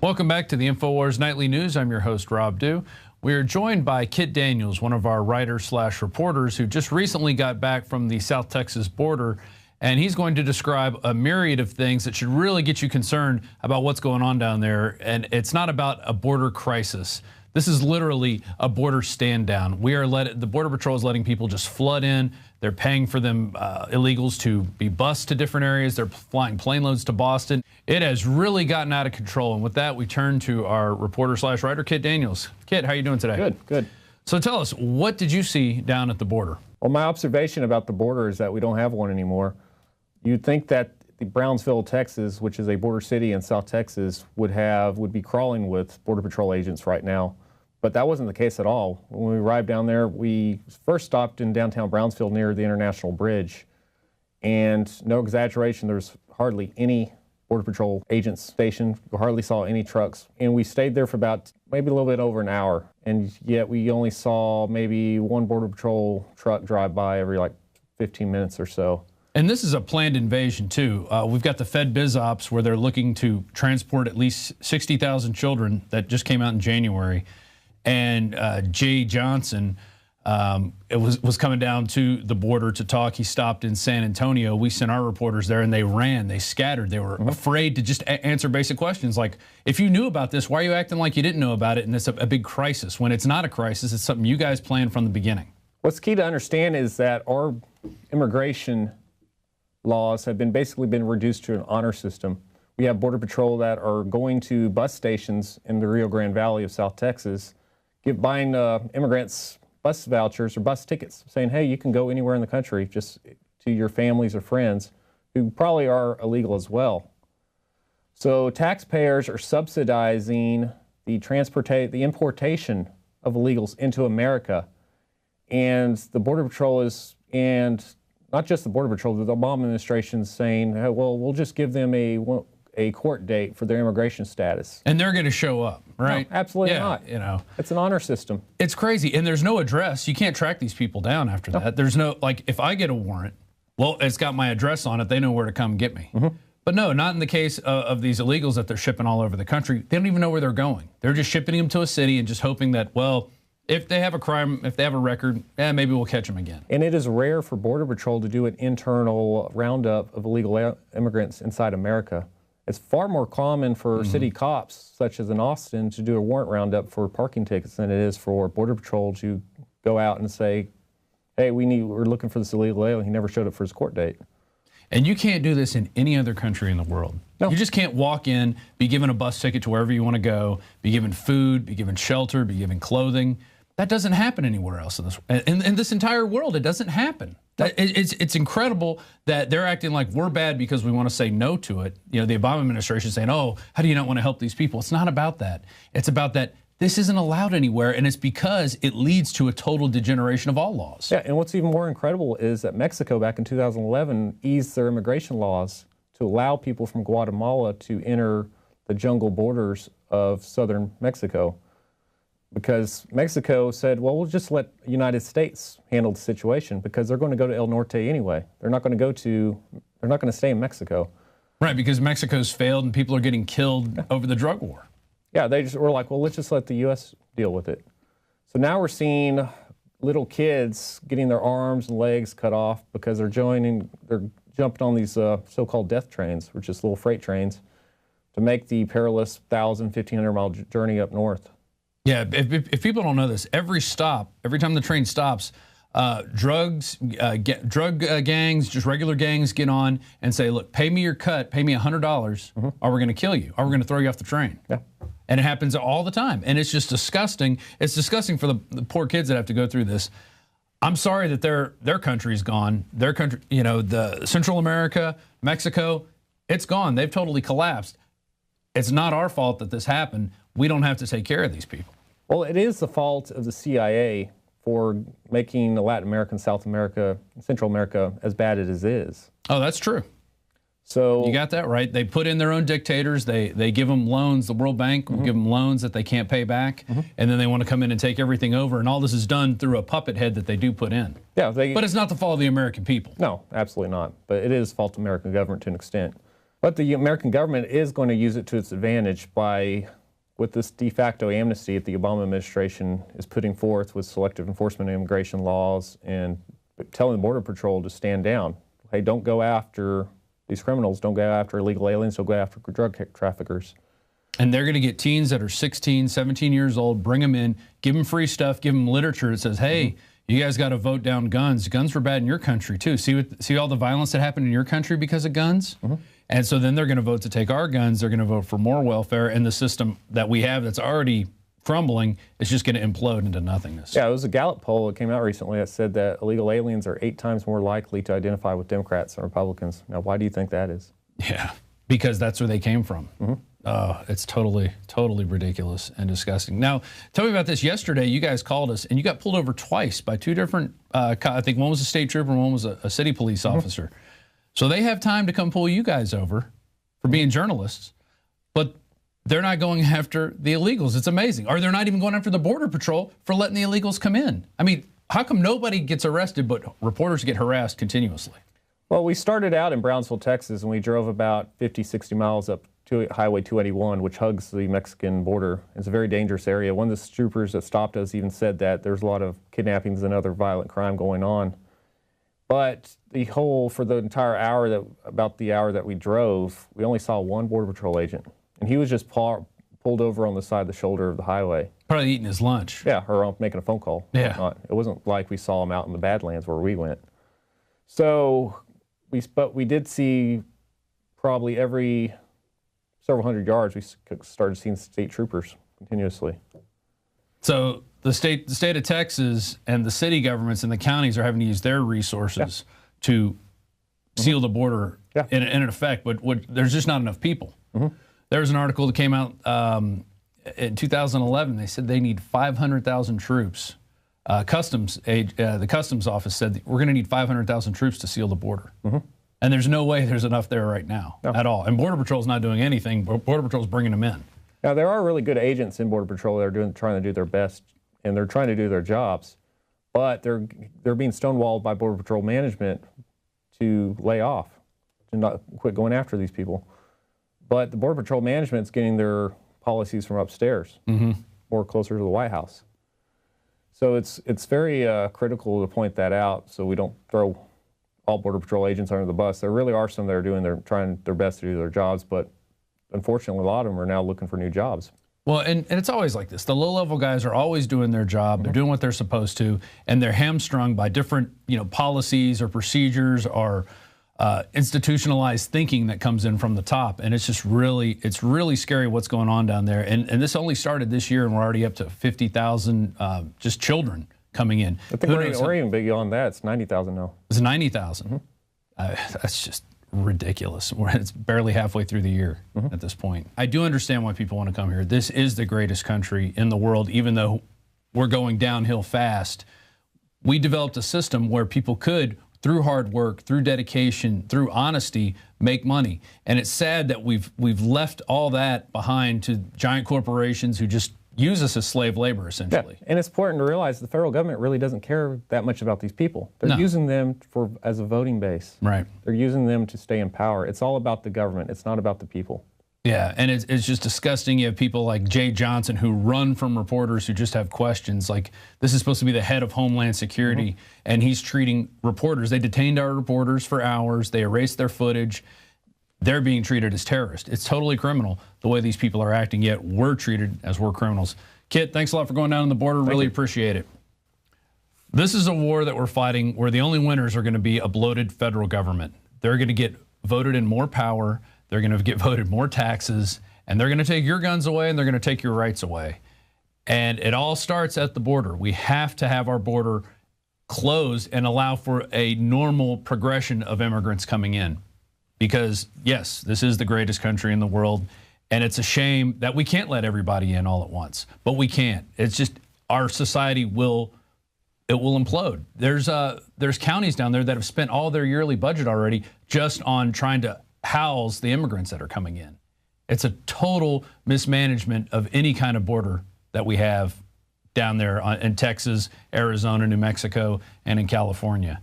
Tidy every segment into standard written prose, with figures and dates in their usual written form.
Welcome back to the InfoWars Nightly News. I'm your host, Rob Dew. We are joined by Kit Daniels, one of our writers/reporters who just recently got back from the South Texas border, and he's going to describe a myriad of things that should really get you concerned about what's going on down there. And it's not about a border crisis. This is literally a border stand down. The Border Patrol is letting people just flood in. They're paying for them illegals to be bused to different areas. They're flying plane loads to Boston. It has really gotten out of control. And with that, we turn to our reporter/writer, Kit Daniels. Kit, how are you doing today? Good, good. So tell us, what did you see down at the border? Well, my observation about the border is that we don't have one anymore. You'd think that the Brownsville, Texas, which is a border city in South Texas, would be crawling with Border Patrol agents right now. But that wasn't the case at all. When we arrived down there, we first stopped in downtown Brownsville near the International Bridge. And no exaggeration, there's hardly any Border Patrol agents stationed. You hardly saw any trucks. And we stayed there for about maybe a little bit over an hour. And yet we only saw maybe one Border Patrol truck drive by every like 15 minutes or so. And this is a planned invasion, too. We've got the Fed Biz Ops where they're looking to transport at least 60,000 children that just came out in January. And Jay Johnson was coming down to the border to talk. He stopped in San Antonio. We sent our reporters there, and they ran. They scattered. They were afraid to just answer basic questions like, if you knew about this, why are you acting like you didn't know about it? And it's a big crisis. When it's not a crisis, it's something you guys planned from the beginning. What's key to understand is that our immigration laws have basically been reduced to an honor system. We have Border Patrol that are going to bus stations in the Rio Grande Valley of South Texas, buying immigrants bus vouchers or bus tickets, saying, hey, you can go anywhere in the country just to your families or friends who probably are illegal as well. So taxpayers are subsidizing the importation of illegals into America. And the Border Patrol and not just the Border Patrol, the Obama administration is saying, hey, well, we'll just give them a court date for their immigration status. And they're going to show up, right? No, absolutely not. You know, it's an honor system. It's crazy. And there's no address. You can't track these people down after that. There's no, like, if I get a warrant, well, it's got my address on it. They know where to come get me. But no, not in the case of these illegals that they're shipping all over the country. They don't even know where they're going. They're just shipping them to a city and just hoping that, well, if they have a crime, if they have a record, maybe we'll catch them again. And it is rare for Border Patrol to do an internal roundup of illegal immigrants inside America. It's far more common for city cops, such as in Austin, to do a warrant roundup for parking tickets than it is for Border Patrol to go out and say, hey, we're looking for this illegal alien. He never showed up for his court date. And you can't do this in any other country in the world. No. You just can't walk in, be given a bus ticket to wherever you want to go, be given food, be given shelter, be given clothing. That doesn't happen anywhere else in this entire world. It doesn't happen. It's incredible that they're acting like we're bad because we want to say no to it. You know, the Obama administration is saying, oh, how do you not want to help these people? It's not about that. It's about that this isn't allowed anywhere, and it's because it leads to a total degeneration of all laws. Yeah, and what's even more incredible is that Mexico back in 2011 eased their immigration laws to allow people from Guatemala to enter the jungle borders of southern Mexico. Because Mexico said, well, we'll just let the United States handle the situation because they're going to go to El Norte anyway. They're not going to stay in Mexico. Right, because Mexico's failed and people are getting killed over the drug war. Yeah, they just were like, well, let's just let the U.S. deal with it. So now we're seeing little kids getting their arms and legs cut off because they're jumping on these so-called death trains, which is little freight trains, to make the perilous 1,000, 1,500-mile journey up north. Yeah, if people don't know this, every time the train stops, drug gangs, just regular gangs get on and say, look, pay me your cut, pay me $100, or we're going to kill you, or we're going to throw you off the train. Yeah. And it happens all the time. And it's just disgusting. It's disgusting for the poor kids that have to go through this. I'm sorry that their country's gone. Their country, you know, the Central America, Mexico, it's gone. They've totally collapsed. It's not our fault that this happened. We don't have to take care of these people. Well, it is the fault of the CIA for making Latin America, South America, Central America as bad as it is. Oh, that's true. So you got that right. They put in their own dictators. They give them loans. The World Bank will give them loans that they can't pay back, and then they want to come in and take everything over. And all this is done through a puppet head that they do put in. Yeah, but it's not the fault of the American people. No, absolutely not. But it is the fault of the American government to an extent. But the American government is going to use it to its advantage with this de facto amnesty that the Obama administration is putting forth with selective enforcement of immigration laws and telling the Border Patrol to stand down. Hey, don't go after these criminals, don't go after illegal aliens, don't go after drug traffickers. And they're going to get teens that are 16, 17 years old, bring them in, give them free stuff, give them literature that says, hey, you guys got to vote down guns. Guns were bad in your country, too. See all the violence that happened in your country because of guns? And so then they're going to vote to take our guns. They're going to vote for more welfare, and the system that we have that's already crumbling is just going to implode into nothingness. Yeah, it was a Gallup poll that came out recently that said that illegal aliens are 8 times more likely to identify with Democrats than Republicans. Now, why do you think that is? Yeah, because that's where they came from. It's totally ridiculous and disgusting. Now, tell me about this. Yesterday, you guys called us, and you got pulled over twice by 2 different, I think one was a state trooper and one was a city police officer. So they have time to come pull you guys over for being journalists, but they're not going after the illegals. It's amazing. Or they're not even going after the Border Patrol for letting the illegals come in. I mean, how come nobody gets arrested, but reporters get harassed continuously? Well, we started out in Brownsville, Texas, and we drove about 50, 60 miles up to Highway 281, which hugs the Mexican border. It's a very dangerous area. One of the troopers that stopped us even said that there's a lot of kidnappings and other violent crime going on. But for the entire hour, about the hour that we drove, we only saw one Border Patrol agent. And he was just pulled over on the side of the shoulder of the highway. Probably eating his lunch. Yeah, or making a phone call. Yeah. It wasn't like we saw him out in the Badlands where we went. So, but we did see probably every several hundred yards, we started seeing state troopers continuously. So the state of Texas and the city governments and the counties are having to use their resources to seal the border in effect, but there's just not enough people. There was an article that came out in 2011. They said they need 500,000 troops. The customs office said we're going to need 500,000 troops to seal the border. And there's no way there's enough there right now at all. And Border Patrol's not doing anything. Border Patrol's bringing them in. Now, there are really good agents in Border Patrol that are trying to do their best, and they're trying to do their jobs. But they're being stonewalled by Border Patrol management to lay off, to not quit going after these people. But the Border Patrol management's getting their policies from upstairs, more closer to the White House. So it's very critical to point that out so we don't throw all Border Patrol agents under the bus. There really are some that are trying their best to do their jobs, but unfortunately a lot of them are now looking for new jobs. Well, and it's always like this. The low-level guys are always doing their job. They're doing what they're supposed to, and they're hamstrung by different, policies or procedures or institutionalized thinking that comes in from the top. And it's just really scary what's going on down there. And this only started this year, and we're already up to 50,000 just children coming in. I think we're even beyond that. It's 90,000 now. It's 90,000. That's just ridiculous. It's barely halfway through the year at this point. I do understand why people want to come here. This is the greatest country in the world, even though we're going downhill fast. We developed a system where people could, through hard work, through dedication, through honesty, make money. And it's sad that we've left all that behind to giant corporations who just use us as slave labor, essentially. Yeah. And it's important to realize the federal government really doesn't care that much about these people. They're using them as a voting base. Right. They're using them to stay in power. It's all about the government. It's not about the people. Yeah, and it's just disgusting. You have people like Jay Johnson who run from reporters who just have questions. Like, this is supposed to be the head of Homeland Security, and he's treating reporters. They detained our reporters for hours. They erased their footage. They're being treated as terrorists. It's totally criminal the way these people are acting, yet we're treated as war criminals. Kit, thanks a lot for going down on the border. Really appreciate it. This is a war that we're fighting where the only winners are going to be a bloated federal government. They're going to get voted in more power. They're going to get voted more taxes, and they're going to take your guns away, and they're going to take your rights away. And it all starts at the border. We have to have our border closed and allow for a normal progression of immigrants coming in. Because, yes, this is the greatest country in the world, and it's a shame that we can't let everybody in all at once. But we can't. It's just our society will implode. There's counties down there that have spent all their yearly budget already just on trying to house the immigrants that are coming in. It's a total mismanagement of any kind of border that we have down there in Texas, Arizona, New Mexico, and in California.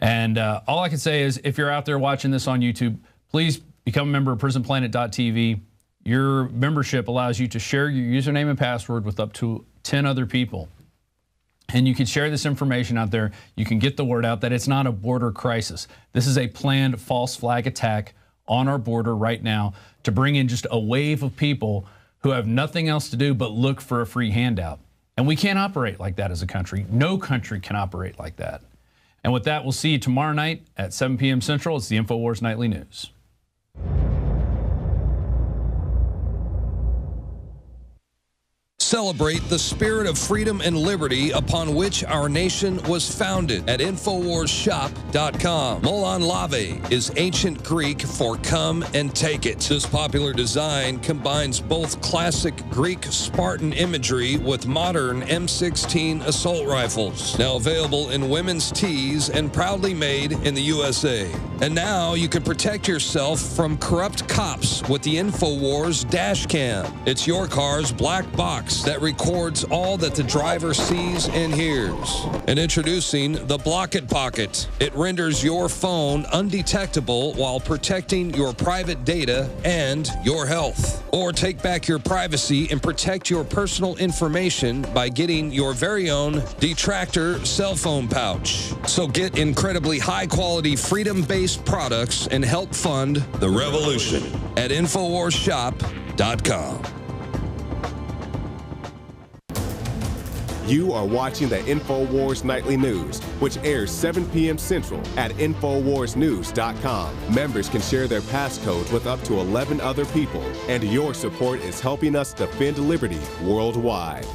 And all I can say is, if you're out there watching this on YouTube, please become a member of PrisonPlanet.tv. Your membership allows you to share your username and password with up to 10 other people. And you can share this information out there. You can get the word out that it's not a border crisis. This is a planned false flag attack on our border right now to bring in just a wave of people who have nothing else to do but look for a free handout. And we can't operate like that as a country. No country can operate like that. And with that, we'll see you tomorrow night at 7 p.m. Central. It's the InfoWars Nightly News. Celebrate the spirit of freedom and liberty upon which our nation was founded at InfoWarsShop.com. Molon Lave is ancient Greek for come and take it. This popular design combines both classic Greek Spartan imagery with modern M16 assault rifles. Now available in women's tees and proudly made in the USA. And now you can protect yourself from corrupt cops with the InfoWars dash cam. It's your car's black box that records all that the driver sees and hears. And introducing the Block It Pocket. It renders your phone undetectable while protecting your private data and your health. Or take back your privacy and protect your personal information by getting your very own Detractor cell phone pouch. So get incredibly high-quality, freedom-based products and help fund the revolution at InfoWarsShop.com. You are watching the InfoWars Nightly News, which airs 7 p.m. Central at InfoWarsNews.com. Members can share their passcode with up to 11 other people, and your support is helping us defend liberty worldwide.